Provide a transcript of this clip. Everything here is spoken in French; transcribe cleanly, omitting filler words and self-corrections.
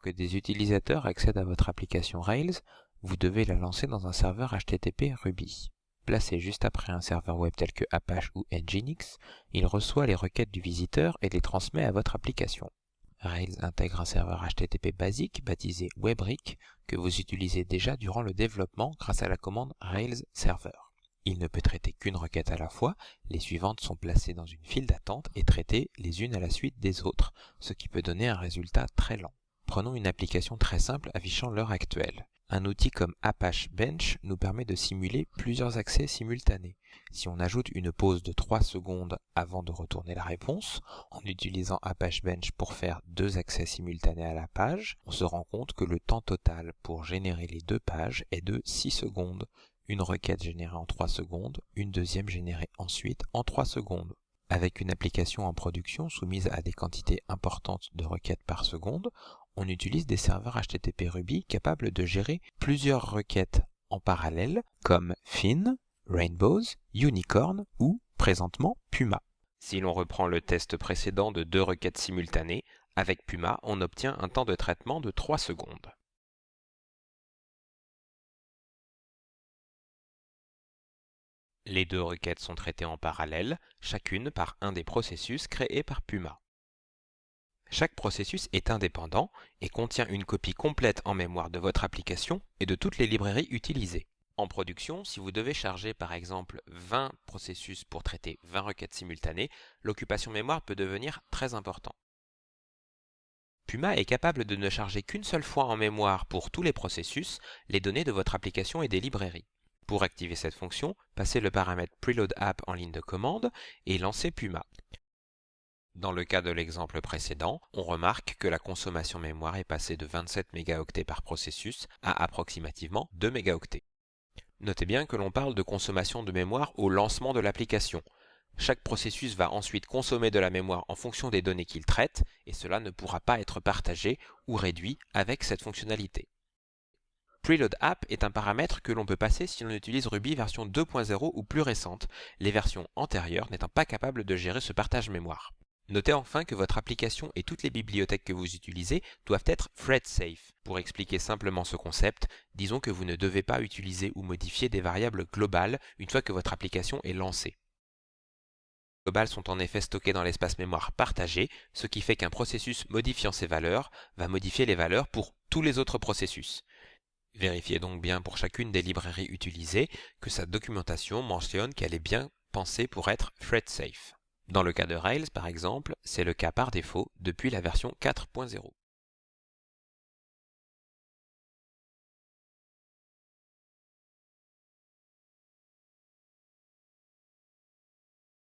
que des utilisateurs accèdent à votre application Rails, vous devez la lancer dans un serveur HTTP Ruby. Placé juste après un serveur web tel que Apache ou Nginx, il reçoit les requêtes du visiteur et les transmet à votre application. Rails intègre un serveur HTTP basique baptisé Webrick que vous utilisez déjà durant le développement grâce à la commande Rails Server. Il ne peut traiter qu'une requête à la fois, les suivantes sont placées dans une file d'attente et traitées les unes à la suite des autres, ce qui peut donner un résultat très lent. Prenons une application très simple affichant l'heure actuelle. Un outil comme Apache Bench nous permet de simuler plusieurs accès simultanés. Si on ajoute une pause de 3 secondes avant de retourner la réponse, en utilisant Apache Bench pour faire 2 accès simultanés à la page, on se rend compte que le temps total pour générer les 2 pages est de 6 secondes. Une requête générée en 3 secondes, une deuxième générée ensuite en 3 secondes. Avec une application en production soumise à des quantités importantes de requêtes par seconde, on utilise des serveurs HTTP Ruby capables de gérer plusieurs requêtes en parallèle comme Fin, Rainbows, Unicorn ou, présentement, Puma. Si l'on reprend le test précédent de 2 requêtes simultanées, avec Puma, on obtient un temps de traitement de 3 secondes. Les 2 requêtes sont traitées en parallèle, chacune par un des processus créés par Puma. Chaque processus est indépendant et contient une copie complète en mémoire de votre application et de toutes les librairies utilisées. En production, si vous devez charger par exemple 20 processus pour traiter 20 requêtes simultanées, l'occupation mémoire peut devenir très importante. Puma est capable de ne charger qu'une seule fois en mémoire pour tous les processus les données de votre application et des librairies. Pour activer cette fonction, passez le paramètre PreloadApp en ligne de commande et lancez Puma. Dans le cas de l'exemple précédent, on remarque que la consommation mémoire est passée de 27 mégaoctets par processus à approximativement 2 mégaoctets. Notez bien que l'on parle de consommation de mémoire au lancement de l'application. Chaque processus va ensuite consommer de la mémoire en fonction des données qu'il traite, et cela ne pourra pas être partagé ou réduit avec cette fonctionnalité. PreloadApp est un paramètre que l'on peut passer si l'on utilise Ruby version 2.0 ou plus récente, les versions antérieures n'étant pas capables de gérer ce partage mémoire. Notez enfin que votre application et toutes les bibliothèques que vous utilisez doivent être thread safe. Pour expliquer simplement ce concept, disons que vous ne devez pas utiliser ou modifier des variables globales une fois que votre application est lancée. Les globales sont en effet stockées dans l'espace mémoire partagé, ce qui fait qu'un processus modifiant ces valeurs va modifier les valeurs pour tous les autres processus. Vérifiez donc bien pour chacune des librairies utilisées que sa documentation mentionne qu'elle est bien pensée pour être thread safe. Dans le cas de Rails, par exemple, c'est le cas par défaut depuis la version 4.0.